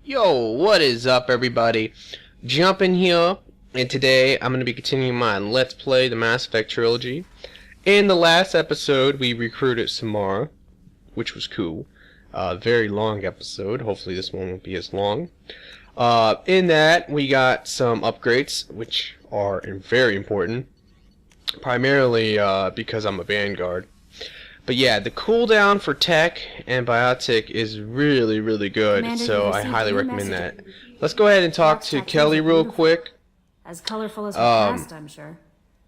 Yo, what is up, everybody? Jumping here, and today I'm going to be continuing my Let's Play the Mass Effect Trilogy. In the last episode, we recruited Samara, which was cool. Very long episode. Hopefully this one won't be as long. In that, we got some upgrades, which are very important. Primarily because I'm a Vanguard. But yeah, the cooldown for tech and biotic is really good, Commander, so I highly recommend that. Let's go ahead and talk to Kelly real quick. As colorful as her past, I'm sure.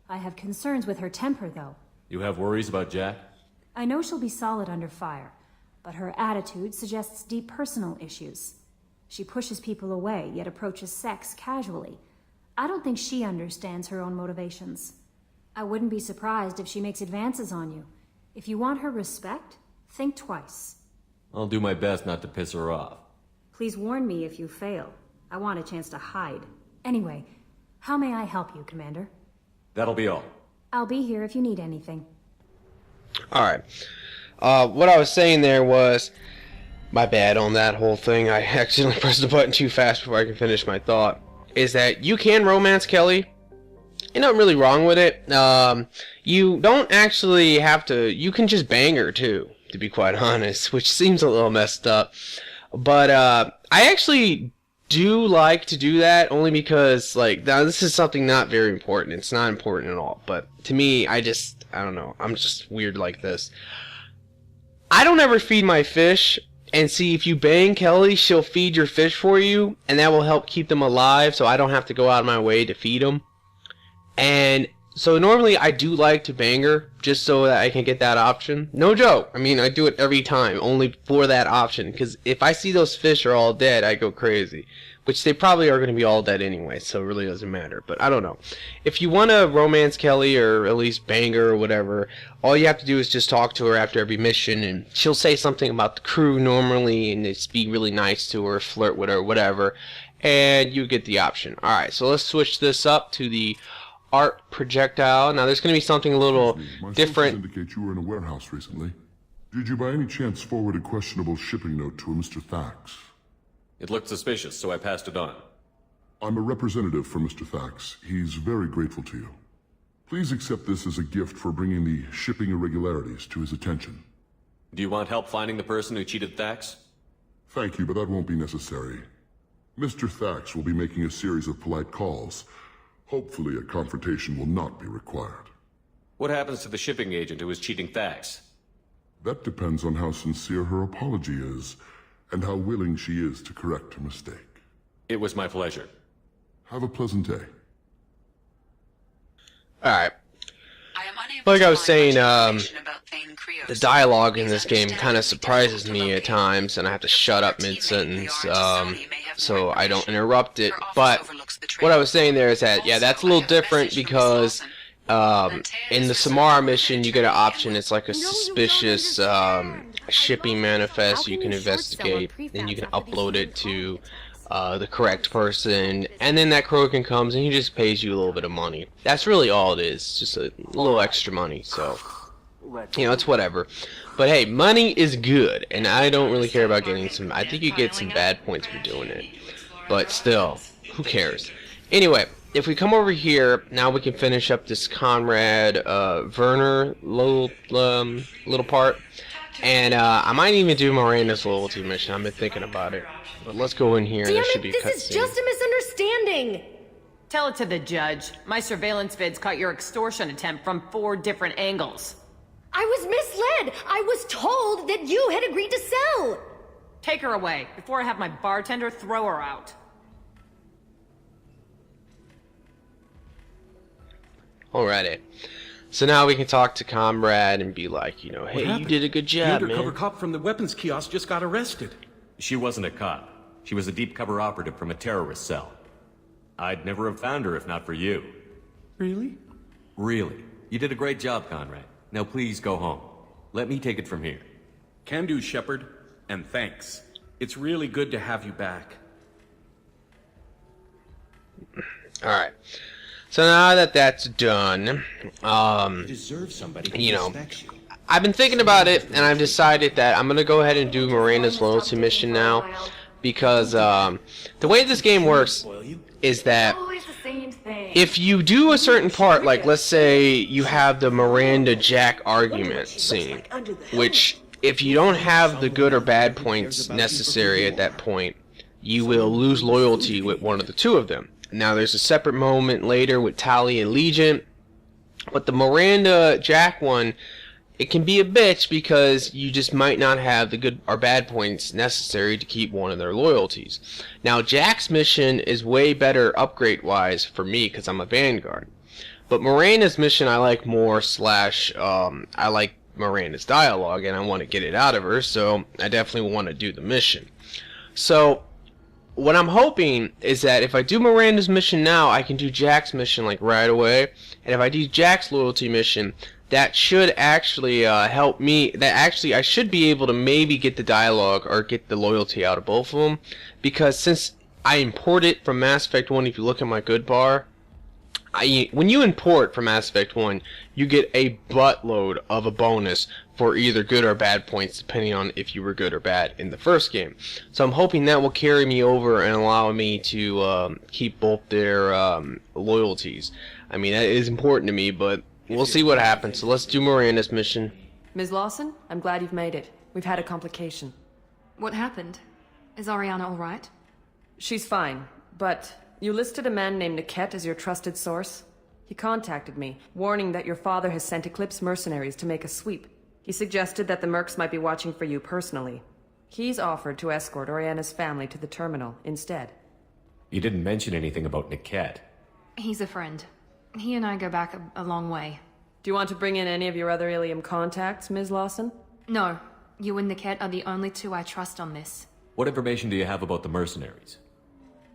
I have concerns with her temper, though. You have worries about Jack? I know she'll be solid under fire, but her attitude suggests deep personal issues. She pushes people away, yet approaches sex casually. I don't think she understands her own motivations. I wouldn't be surprised if she makes advances on you. If you want her respect, think twice. I'll do my best not to piss her off. Please warn me if you fail. I want a chance to hide. Anyway, how may I help you, Commander? That'll be all. I'll be here if you need anything. Alright. What I was saying there was, my bad on that whole thing. I accidentally pressed the button too fast before I can finish my thought. Is that you can romance Kelly. Ain't nothing really wrong with it. You don't actually have to. You can just bang her too, to be quite honest, which seems a little messed up. But I actually do like to do that only because, like, now this is something not very important. It's not important at all. But to me, I don't know. I'm just weird like this. I don't ever feed my fish. And see, if you bang Kelly, she'll feed your fish for you, and that will help keep them alive. So I don't have to go out of my way to feed them. And so normally I do like to bang her just so that I can get that option. No joke. I mean, I do it every time only for that option. Because if I see those fish are all dead, I go crazy. Which they probably are going to be all dead anyway, so it really doesn't matter. But I don't know. If you want to romance Kelly or at least bang her or whatever, all you have to do is just talk to her after every mission. And she'll say something about the crew normally and just be really nice to her, flirt with her, whatever. And you get the option. Alright, so let's switch this up to the art projectile. Now there's going to be something a little different. My sources indicate you were in a warehouse recently. Did you by any chance forward a questionable shipping note to a Mr. Thax? It looked suspicious, so I passed it on. I'm a representative for Mr. Thax. He's very grateful to you. Please accept this as a gift for bringing the shipping irregularities to his attention. Do you want help finding the person who cheated Thax? Thank you, but that won't be necessary. Mr. Thax will be making a series of polite calls. Hopefully a confrontation will not be required. What happens to the shipping agent who was cheating Thax? That depends on how sincere her apology is, and how willing she is to correct her mistake. It was my pleasure. Have a pleasant day. Alright. Like I was saying, the dialogue in this game kind of surprises me at times, and I have to shut up mid-sentence so I don't interrupt it. But what I was saying there is that, yeah, that's a little different because in the Samara mission, you get an option. It's like a suspicious shipping manifest you can investigate, and you can upload it to the correct person, and then that Krogan comes and he just pays you a little bit of money. That's really all it is, just a little extra money. So, you know, it's whatever. But hey, money is good, and I don't really care about getting some. I think you get some bad points for doing it, but still, who cares? Anyway, if we come over here, now we can finish up this Conrad Werner little part. And I might even do Miranda's loyalty mission. I've been thinking about it. But let's go in here. Damn There should be a it, this is just a misunderstanding! Tell it to the judge. My surveillance vids caught your extortion attempt from 4 different angles. I was misled! I was told that you had agreed to sell! Take her away, before I have my bartender throw her out. Alrighty. So now we can talk to Comrade and be like, you know, hey, you did a good The job, undercover man. cop from the weapons kiosk just got arrested. She wasn't a cop. She was a deep cover operative from a terrorist cell. I'd never have found her if not for you. Really? Really. You did a great job, Conrad. Now please go home. Let me take it from here. Can do, Shepard. And thanks. It's really good to have you back. Alright. So now that that's done, You deserve somebody who you know, respects you. I've been thinking about it, and I've decided that I'm going to go ahead and do Miranda's loyalty mission now. because the way this game works is that Always the same thing. if you do a certain part, like let's say you have the Miranda Jack argument scene, which if you don't have the good or bad points necessary at that point, you will lose loyalty with one of the two of them. Now there's a separate moment later with Tally and Legion, but the Miranda Jack one, it can be a bitch because you just might not have the good or bad points necessary to keep one of their loyalties. Now Jack's mission is way better upgrade wise for me because I'm a Vanguard, but Miranda's mission I like more, I like Miranda's dialogue and I want to get it out of her, so I definitely want to do the mission. So what I'm hoping is that if I do Miranda's mission now, I can do Jack's mission like right away, and if I do Jack's loyalty mission, that should actually help me. That actually I should be able to maybe get the dialogue or get the loyalty out of both of them, because since I import it from Mass Effect 1, if you look at my good bar, when you import from Mass Effect 1, you get a buttload of a bonus for either good or bad points, depending on if you were good or bad in the first game. So I'm hoping that will carry me over and allow me to keep both their loyalties. I mean, that is important to me, but we'll see what happens. So let's do Miranda's mission. Ms. Lawson, I'm glad you've made it. We've had a complication. What happened? Is Ariana all right? She's fine, but you listed a man named Niket as your trusted source. He contacted me, warning that your father has sent Eclipse mercenaries to make a sweep. He suggested that the Mercs might be watching for you personally. He's offered to escort Oriana's family to the terminal instead. You didn't mention anything about Niket. He's a friend. He and I go back a long way. Do you want to bring in any of your other Ilium contacts, Ms. Lawson? No. You and Niket are the only two I trust on this. What information do you have about the mercenaries?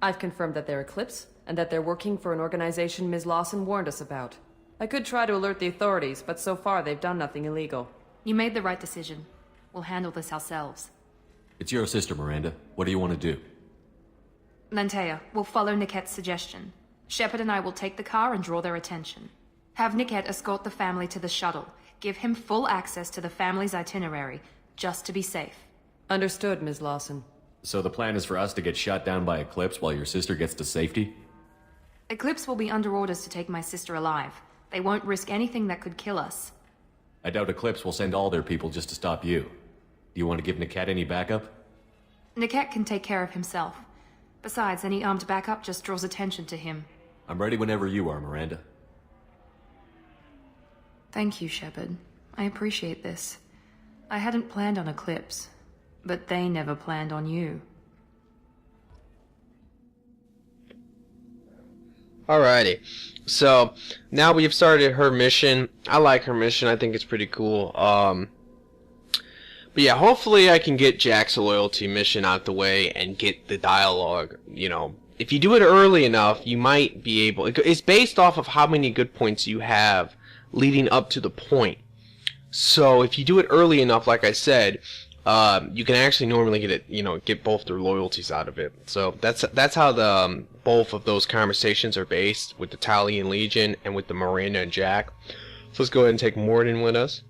I've confirmed that they're Eclipse, and that they're working for an organization Ms. Lawson warned us about. I could try to alert the authorities, but so far they've done nothing illegal. You made the right decision. We'll handle this ourselves. It's your sister, Miranda. What do you want to do? Lantea, we'll follow Niket's suggestion. Shepard and I will take the car and draw their attention. Have Niket escort the family to the shuttle. Give him full access to the family's itinerary, just to be safe. Understood, Ms. Lawson. So the plan is for us to get shot down by Eclipse while your sister gets to safety? Eclipse will be under orders to take my sister alive. They won't risk anything that could kill us. I doubt Eclipse will send all their people just to stop you. Do you want to give Niket any backup? Niket can take care of himself. Besides, any armed backup just draws attention to him. I'm ready whenever you are, Miranda. Thank you, Shepard. I appreciate this. I hadn't planned on Eclipse, but they never planned on you. Alrighty, so now we've started her mission. I like her mission. I think it's pretty cool. But yeah, hopefully I can get Jack's loyalty mission out the way and get the dialogue. You know, if you do it early enough, you might be able. It's based off of how many good points you have leading up to the point. So if you do it early enough, like I said, you can actually normally get it. You know, get both their loyalties out of it. So that's how the both of those conversations are based, with the Tally and Legion and with the Miranda and Jack. So let's go ahead and take Morden with us.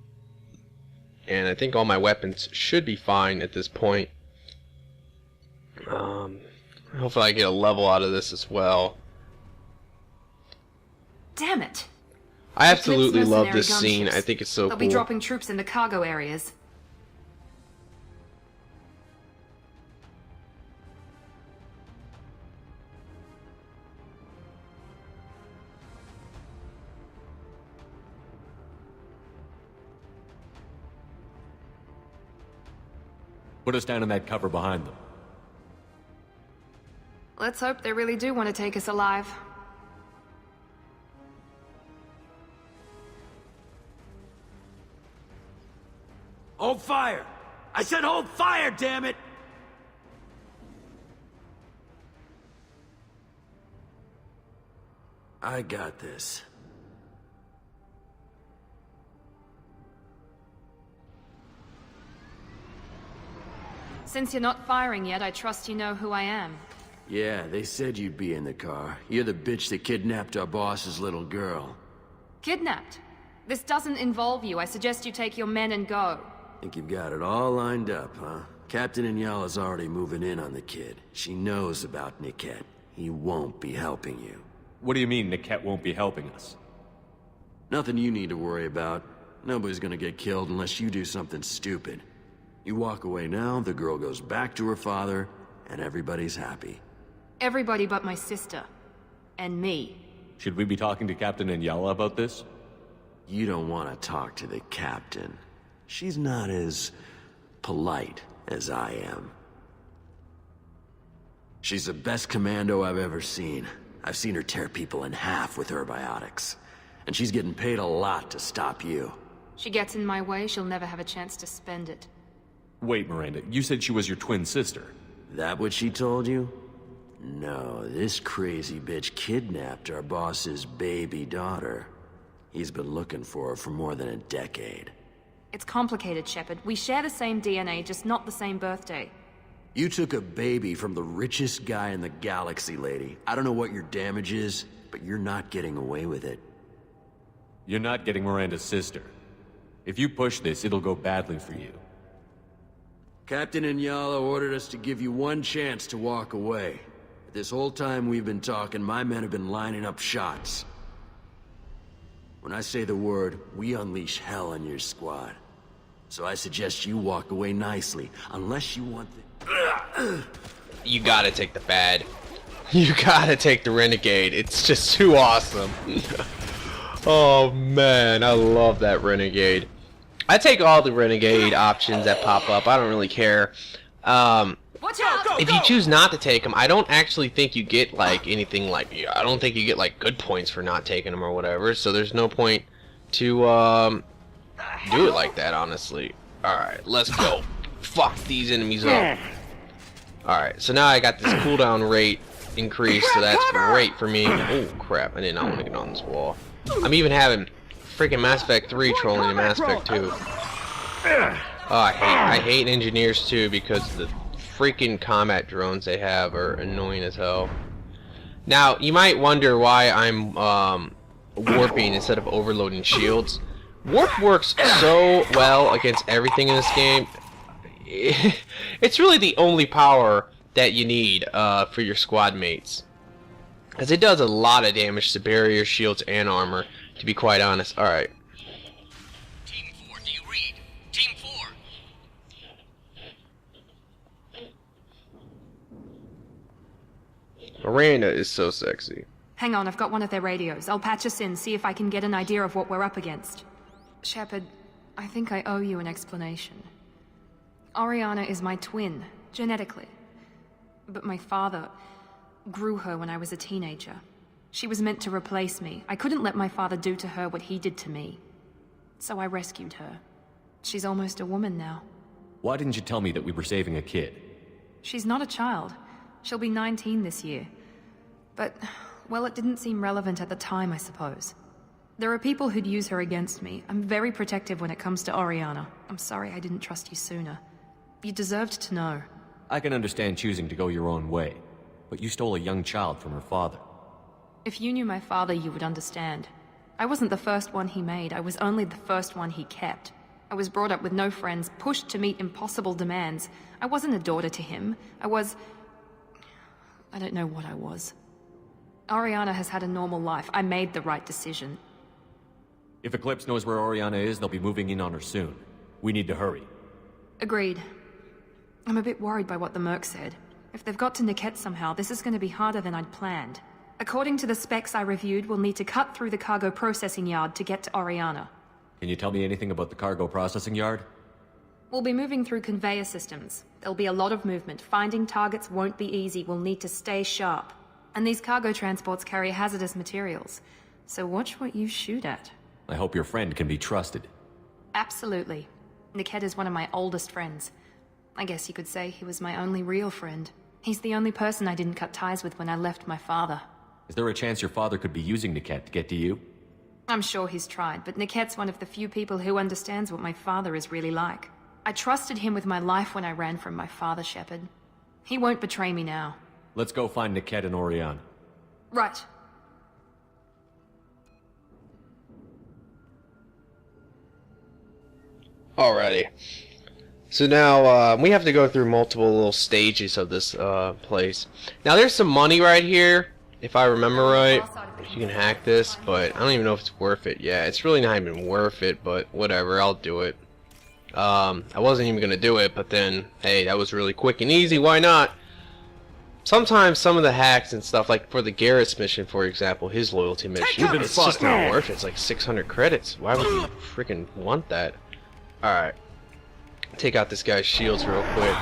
And I think all my weapons should be fine at this point. Hopefully I get a level out of this as well. Damn it! I absolutely Eclipse love mercenary this scene. gunships. I think it's so They'll cool. be dropping troops in the cargo areas. Put us down in that cover behind them. Let's hope they really do want to take us alive. Hold fire! I said hold fire, damn it! I got this. Since you're not firing yet, I trust you know who I am. Yeah, they said you'd be in the car. You're the bitch that kidnapped our boss's little girl. Kidnapped? This doesn't involve you. I suggest you take your men and go. Think you've got it all lined up, huh? Captain Inyala's already moving in on the kid. She knows about Niket. He won't be helping you. What do you mean Niket won't be helping us? Nothing you need to worry about. Nobody's gonna get killed unless you do something stupid. You walk away now, the girl goes back to her father, and everybody's happy. Everybody but my sister. And me. Should we be talking to Captain Inyala about this? You don't want to talk to the captain. She's not as polite as I am. She's the best commando I've ever seen. I've seen her tear people in half with her biotics. And she's getting paid a lot to stop you. She gets in my way, she'll never have a chance to spend it. Wait, Miranda, you said she was your twin sister. That what she told you? No, this crazy bitch kidnapped our boss's baby daughter. He's been looking for her for more than a decade. It's complicated, Shepard. We share the same DNA, just not the same birthday. You took a baby from the richest guy in the galaxy, lady. I don't know what your damage is, but you're not getting away with it. You're not getting Miranda's sister. If you push this, it'll go badly for you. Captain Inyala ordered us to give you one chance to walk away. This whole time we've been talking, my men have been lining up shots. When I say the word, we unleash hell on your squad. So I suggest you walk away nicely, unless you want the... You gotta take the bad. You gotta take the Renegade. It's just too awesome. Oh man, I love that Renegade. I take all the Renegade options that pop up. I don't really care. Watch out! If you choose not to take them, I don't actually think you get like anything like. I don't think you get like good points for not taking them or whatever. So there's no point to do it like that, honestly. All right, let's go. Fuck these enemies up. All right, so now I got this cooldown rate increased, so that's great for me. Oh crap! I did not want to get on this wall. I'm even having freaking Mass Effect 3 trolling in Mass Effect 2. Oh, I hate engineers too because the freaking combat drones they have are annoying as hell. Now, you might wonder why I'm warping instead of overloading shields. Warp works so well against everything in this game. It's really the only power that you need for your squad mates. Because it does a lot of damage to barriers, shields, and armor, to be quite honest. Alright. Team 4, do you read? Team 4! Miranda is so sexy. Hang on, I've got one of their radios. I'll patch us in, see if I can get an idea of what we're up against. Shepard, I think I owe you an explanation. Oriana is my twin, genetically. But my father grew her when I was a teenager. She was meant to replace me. I couldn't let my father do to her what he did to me. So I rescued her. She's almost a woman now. Why didn't you tell me that we were saving a kid? She's not a child. She'll be 19 this year. But, well, it didn't seem relevant at the time, I suppose. There are people who'd use her against me. I'm very protective when it comes to Oriana. I'm sorry I didn't trust you sooner. You deserved to know. I can understand choosing to go your own way, but you stole a young child from her father. If you knew my father, you would understand. I wasn't the first one he made, I was only the first one he kept. I was brought up with no friends, pushed to meet impossible demands. I wasn't a daughter to him. I don't know what I was. Oriana has had a normal life. I made the right decision. If Eclipse knows where Oriana is, they'll be moving in on her soon. We need to hurry. Agreed. I'm a bit worried by what the Merc said. If they've got to Niket somehow, this is going to be harder than I'd planned. According to the specs I reviewed, we'll need to cut through the cargo processing yard to get to Oriana. Can you tell me anything about the cargo processing yard? We'll be moving through conveyor systems. There'll be a lot of movement. Finding targets won't be easy. We'll need to stay sharp. And these cargo transports carry hazardous materials. So watch what you shoot at. I hope your friend can be trusted. Absolutely. Niket is one of my oldest friends. I guess you could say he was my only real friend. He's the only person I didn't cut ties with when I left my father. Is there a chance your father could be using Niket to get to you? I'm sure he's tried, but Niket's one of the few people who understands what my father is really like. I trusted him with my life when I ran from my father, Shepard. He won't betray me now. Let's go find Niket and Oriana. Right. Alrighty. So now we have to go through multiple little stages of this place. Now there's some money right here, if I remember right. You can hack this, but I don't even know if it's worth it. Yeah, it's really not even worth it, but whatever, I'll do it. I wasn't even gonna do it, but then, hey, that was really quick and easy, why not? Sometimes some of the hacks and stuff, like for the Garrett's mission, for example, his loyalty mission, it's just not worth it. It's like 600 credits. Why would you freaking want that? Alright. Take out this guy's shields real quick.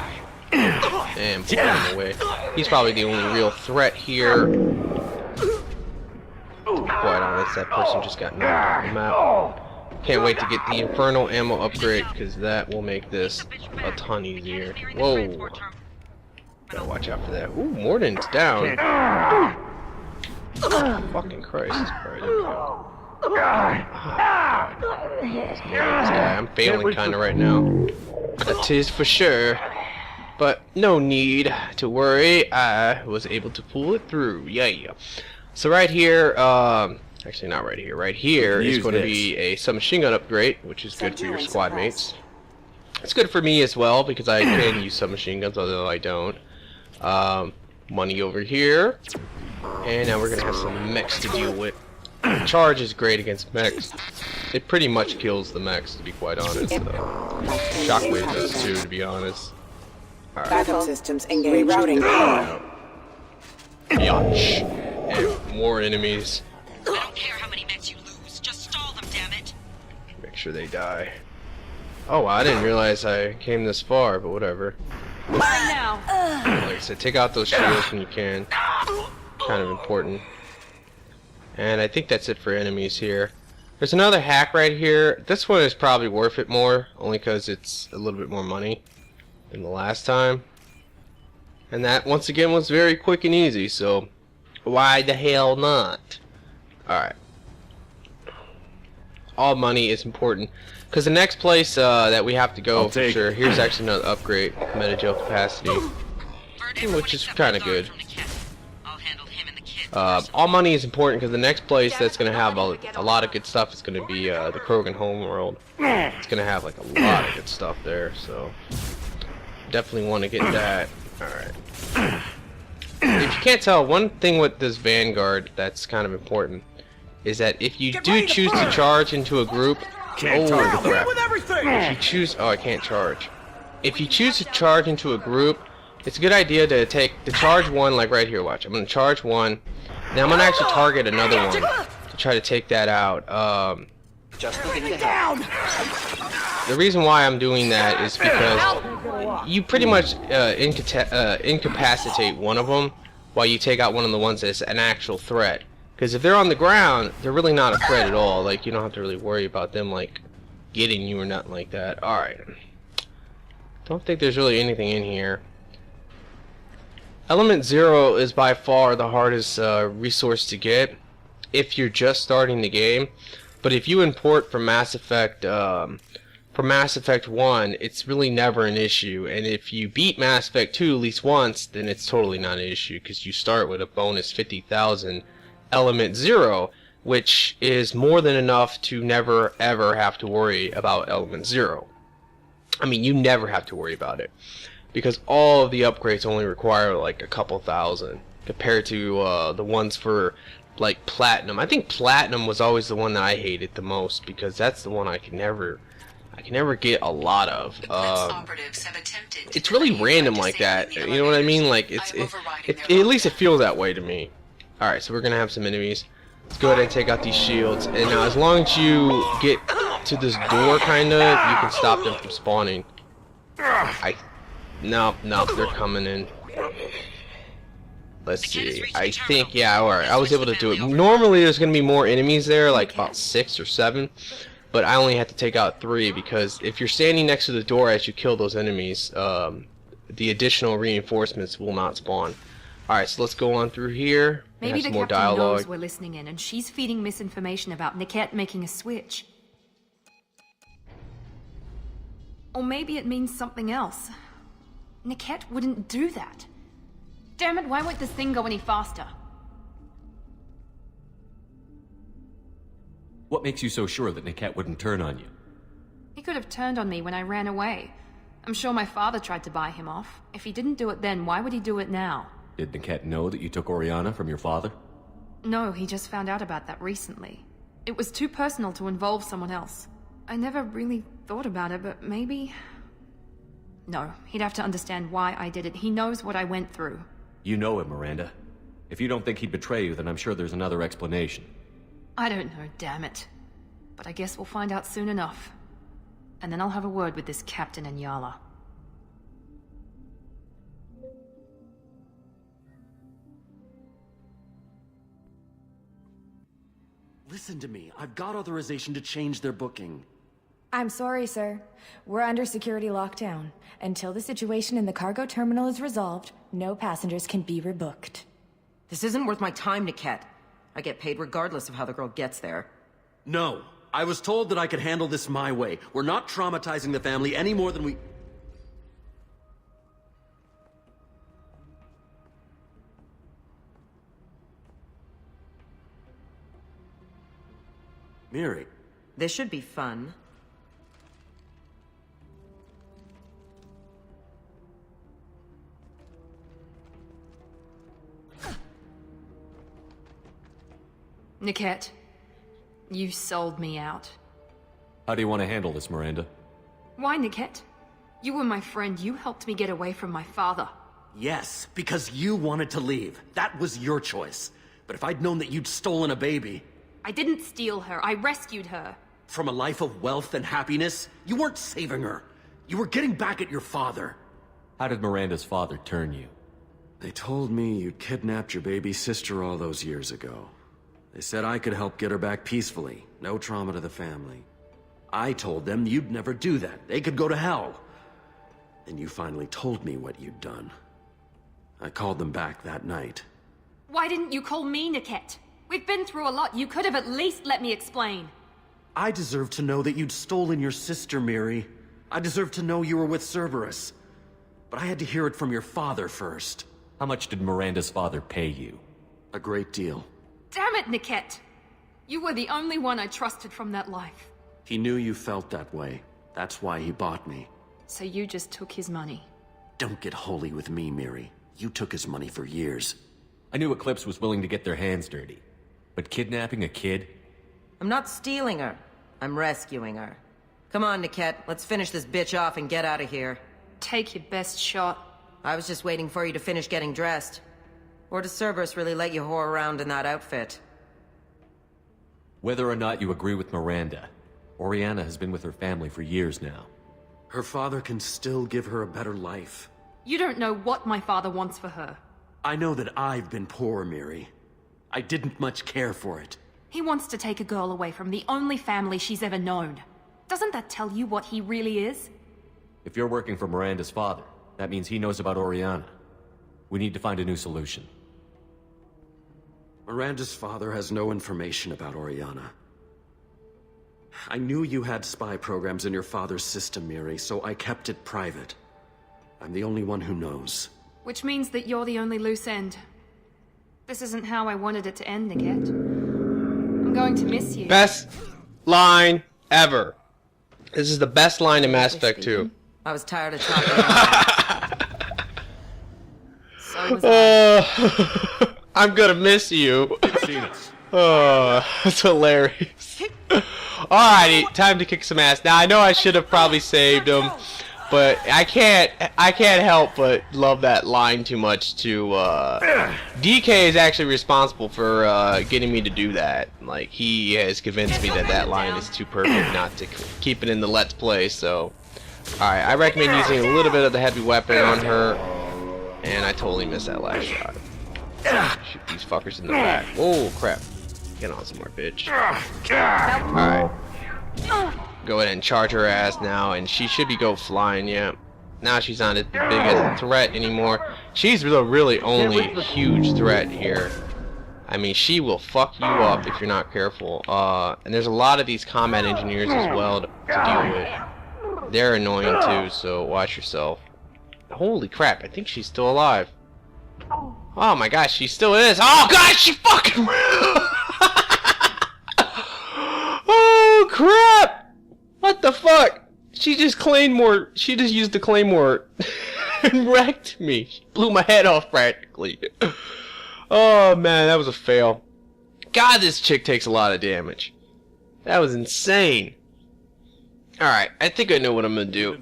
And put him away. He's probably the only real threat here. To be quite honest, that person just got knocked off the map. Can't wait to get the Infernal Ammo upgrade, because that will make this a ton easier. Whoa. Gotta watch out for that. Ooh, Morden's down. Fucking Christ. Alright, there we go. I'm failing kinda right now. That is for sure. But no need to worry. I was able to pull it through. Yeah. So right here, actually not right here. Right here is going to be a submachine gun upgrade, which is good for your squad mates. It's good for me as well because I can use submachine guns, although I don't. Money over here, and now we're gonna have some mechs to deal with. Charge is great against mechs. It pretty much kills the mechs, to be quite honest. Shockwave does too, to be honest. Alright. Backup systems engaged. Rerouting. Yonch. And more enemies. I don't care how many mechs you lose. Just stall them, damn it. Make sure they die. Oh, I didn't realize I came this far, but whatever. Right now. Like I said, take out those shields when you can. Kind of important. And I think that's it for enemies here. There's another hack right here. This one is probably worth it more, only because it's a little bit more money than the last time. And that, once again, was very quick and easy, so why the hell not? Alright. All money is important. Because the next place that we have to go, for sure, here's actually another upgrade, meta-gel capacity, which is kind of good. All money is important because the next place that's going to have a lot of good stuff is going to be the Krogan homeworld. It's going to have like a lot of good stuff there, so definitely want to get that. Alright. If you can't tell, one thing with this Vanguard that's kind of important is that if you do choose to charge into a group, if you choose, I can't charge. If you choose to charge into a group, it's a good idea to charge one, like right here. Watch, I'm gonna charge one. Now I'm gonna actually target another one to try to take that out. The reason why I'm doing that is because you pretty much incapacitate one of them while you take out one of the ones that's an actual threat. Because if they're on the ground, they're really not a threat at all. Like, you don't have to really worry about them, like, getting you or nothing like that. Alright. Don't think there's really anything in here. Element 0 is by far the hardest resource to get if you're just starting the game. But if you import from Mass Effect 1, it's really never an issue. And if you beat Mass Effect 2 at least once, then it's totally not an issue, because you start with a bonus 50,000 Element 0, which is more than enough to never ever have to worry about Element 0. I mean, you never have to worry about it, because all of the upgrades only require like a couple thousand compared to the ones for like Platinum. I think Platinum was always the one that I hated the most, because that's the one I can never get a lot of. It's really random like that. You know what I mean? Like at least it feels that way to me. Alright, so we're gonna have some enemies. Let's go ahead and take out these shields. And now, as long as you get to this door, kinda, you can stop them from spawning. No, they're coming in. Let's see. I think, yeah, alright, I was able to do it. Normally, there's gonna be more enemies there, like about 6 or 7. But I only had to take out 3, because if you're standing next to the door as you kill those enemies, the additional reinforcements will not spawn. Alright, so let's go on through here. Maybe the more captain dialogue. knows we're listening in, and she's feeding misinformation about Niket making a switch. Or maybe it means something else. Niket wouldn't do that. Damn it, why won't this thing go any faster? What makes you so sure that Niket wouldn't turn on you? He could have turned on me when I ran away. I'm sure my father tried to buy him off. If he didn't do it then, why would he do it now? Did Niket know that you took Oriana from your father? No, he just found out about that recently. It was too personal to involve someone else. I never really thought about it, but maybe... No, he'd have to understand why I did it. He knows what I went through. You know him, Miranda. If you don't think he'd betray you, then I'm sure there's another explanation. I don't know, damn it. But I guess we'll find out soon enough. And then I'll have a word with this Captain Inyala. Listen to me. I've got authorization to change their booking. I'm sorry, sir. We're under security lockdown. Until the situation in the cargo terminal is resolved, no passengers can be rebooked. This isn't worth my time, Niket. I get paid regardless of how the girl gets there. No. I was told that I could handle this my way. We're not traumatizing the family any more than we... Miri. This should be fun. Niket, you sold me out. How do you want to handle this, Miranda? Why, Niket? You were my friend. You helped me get away from my father. Yes, because you wanted to leave. That was your choice. But if I'd known that you'd stolen a baby... I didn't steal her. I rescued her. From a life of wealth and happiness, you weren't saving her. You were getting back at your father. How did Miranda's father turn you? They told me you'd kidnapped your baby sister all those years ago. They said I could help get her back peacefully. No trauma to the family. I told them you'd never do that. They could go to hell. And you finally told me what you'd done. I called them back that night. Why didn't you call me, Niket? We've been through a lot. You could have at least let me explain. I deserve to know that you'd stolen your sister, Miri. I deserve to know you were with Cerberus. But I had to hear it from your father first. How much did Miranda's father pay you? A great deal. Damn it, Niket! You were the only one I trusted from that life. He knew you felt that way. That's why he bought me. So you just took his money? Don't get holy with me, Miri. You took his money for years. I knew Eclipse was willing to get their hands dirty. But kidnapping a kid? I'm not stealing her. I'm rescuing her. Come on, Niket. Let's finish this bitch off and get out of here. Take your best shot. I was just waiting for you to finish getting dressed. Or does Cerberus really let you whore around in that outfit? Whether or not you agree with Miranda, Oriana has been with her family for years now. Her father can still give her a better life. You don't know what my father wants for her. I know that I've been poor, Miri. I didn't much care for it. He wants to take a girl away from the only family she's ever known. Doesn't that tell you what he really is? If you're working for Miranda's father, that means he knows about Oriana. We need to find a new solution. Miranda's father has no information about Oriana. I knew you had spy programs in your father's system, Miri, so I kept it private. I'm the only one who knows. Which means that you're the only loose end. This isn't how I wanted it to end, Niket. I'm going to miss you. Best line ever. This is the best line in Mass Effect 2. I was tired of talking. So was I. I'm gonna miss you. Seen us. Oh, that's hilarious. Alrighty, time to kick some ass. Now I know I should have probably saved him, but I can't help but love that line too much. DK is actually responsible for getting me to do that. Like, he has convinced me that that line is too perfect not to keep it in the Let's Play. So, alright, I recommend using a little bit of the heavy weapon on her, and I totally missed that last shot. Shoot these fuckers in the back. Oh crap! Get on some more, bitch. Alright. Go ahead and charge her ass now, and she should be go flying, yeah. Now she's not as big a threat anymore. She's the really only huge threat here. I mean, she will fuck you up if you're not careful. And there's a lot of these combat engineers as well to deal with. They're annoying too, so watch yourself. Holy crap, I think she's still alive. Oh my gosh, she still is. Oh gosh, she fucking... Oh crap! What the fuck? She just used the claymore and wrecked me. She blew my head off practically. Oh man, that was a fail. God, this chick takes a lot of damage. That was insane. Alright, I think I know what I'm gonna do.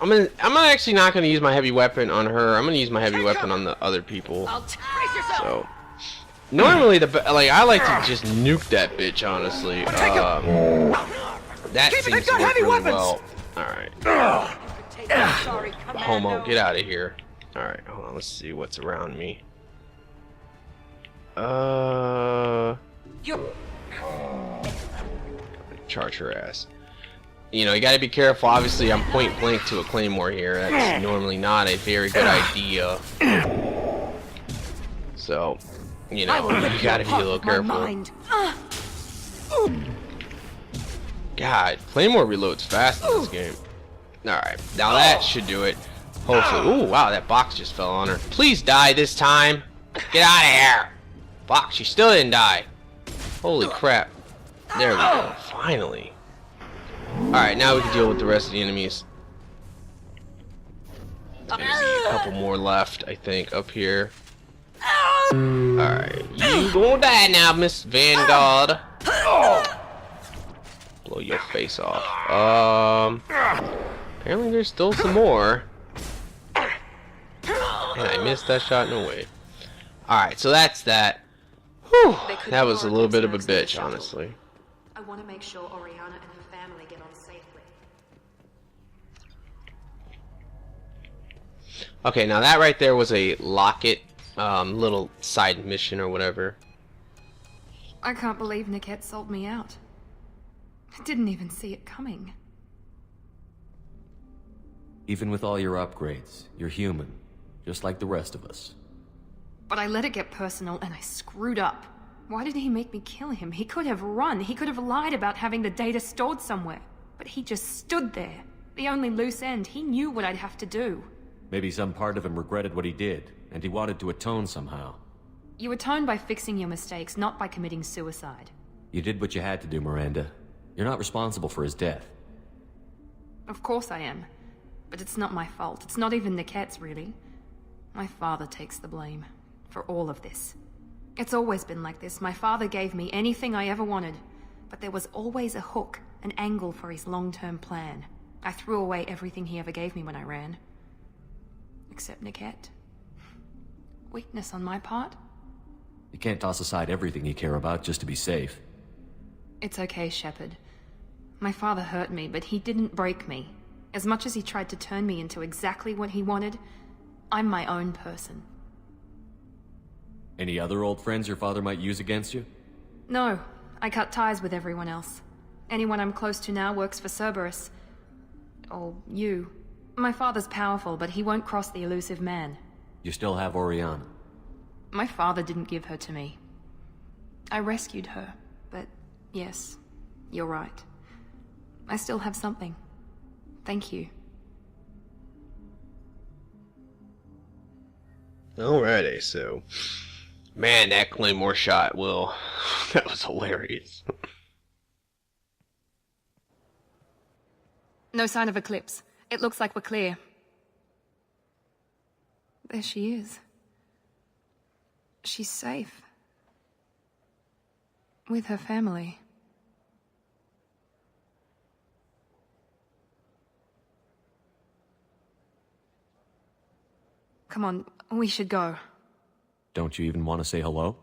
I'm actually not gonna use my heavy weapon on her. I'm gonna use my heavy weapon on the other people. So normally I like to just nuke that bitch, honestly. That seems to work really well. Alright. Homo, get out of here. Alright, hold on, let's see what's around me. Charge her ass. You know, you gotta be careful. Obviously, I'm point blank to a claymore here. That's normally not a very good idea. So, you know, you gotta be a little careful. God, claymore reloads fast in this game. Alright, now that should do it. Hopefully. Ooh, wow, that box just fell on her. Please die this time. Get out of here. Fuck, she still didn't die. Holy crap. There we go. Finally. Alright, now we can deal with the rest of the enemies. There's gonna be a couple more left, I think, up here. Alright, you gonna die now, Miss Vanguard. Blow your face off. Apparently there's still some more. And I missed that shot, no way. Alright, so that's that. Whew, that was a little bit of a bitch, honestly. I want to make sure Oriana and her family get on safely. Okay, now that right there was a locket, little side mission or whatever. I can't believe Niket sold me out. I didn't even see it coming. Even with all your upgrades, you're human, just like the rest of us. But I let it get personal and I screwed up. Why did he make me kill him? He could have run. He could have lied about having the data stored somewhere. But he just stood there. The only loose end. He knew what I'd have to do. Maybe some part of him regretted what he did, and he wanted to atone somehow. You atone by fixing your mistakes, not by committing suicide. You did what you had to do, Miranda. You're not responsible for his death. Of course I am. But it's not my fault. It's not even Niket's, really. My father takes the blame for all of this. It's always been like this. My father gave me anything I ever wanted, but there was always a hook, an angle for his long-term plan. I threw away everything he ever gave me when I ran. Except Niket. Weakness on my part? You can't toss aside everything you care about just to be safe. It's okay, Shepard. My father hurt me, but he didn't break me. As much as he tried to turn me into exactly what he wanted, I'm my own person. Any other old friends your father might use against you? No, I cut ties with everyone else. Anyone I'm close to now works for Cerberus. Or you. My father's powerful, but he won't cross the elusive man. You still have Oriana. My father didn't give her to me. I rescued her, but yes, you're right. I still have something. Thank you. Alrighty, so... Man, that claymore shot, Will. That was hilarious. No sign of Eclipse. It looks like we're clear. There she is. She's safe. With her family. Come on, we should go. Don't you even want to say hello?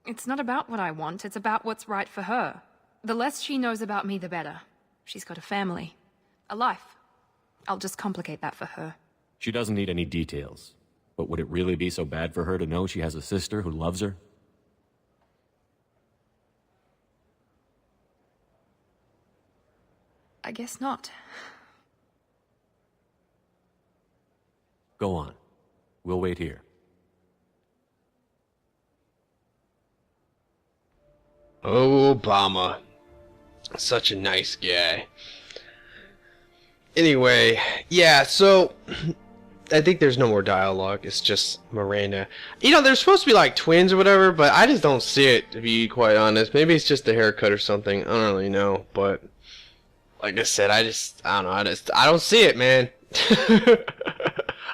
It's not about what I want, it's about what's right for her. The less she knows about me, the better. She's got a family. A life. I'll just complicate that for her. She doesn't need any details. But would it really be so bad for her to know she has a sister who loves her? I guess not. Go on. We'll wait here. Obama. Such a nice guy. Anyway, yeah, so I think there's no more dialogue. It's just Miranda. You know, they're supposed to be like twins or whatever, but I just don't see it, to be quite honest. Maybe it's just the haircut or something. I don't really know, but like I said, I don't know. I don't see it, man.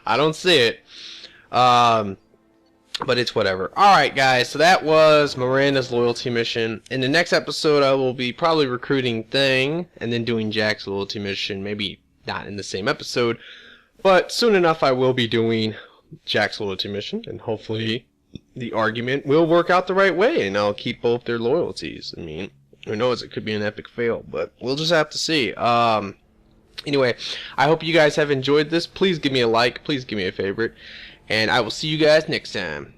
I don't see it. But it's whatever. Alright, guys, so that was Miranda's loyalty mission. In the next episode, I will be probably recruiting Thing, and then doing Jack's loyalty mission. Maybe not in the same episode, but soon enough I will be doing Jack's loyalty mission, and hopefully the argument will work out the right way, and I'll keep both their loyalties. I mean, who knows, it could be an epic fail, but we'll just have to see. Anyway, I hope you guys have enjoyed this. Please give me a like, please give me a favorite, and I will see you guys next time.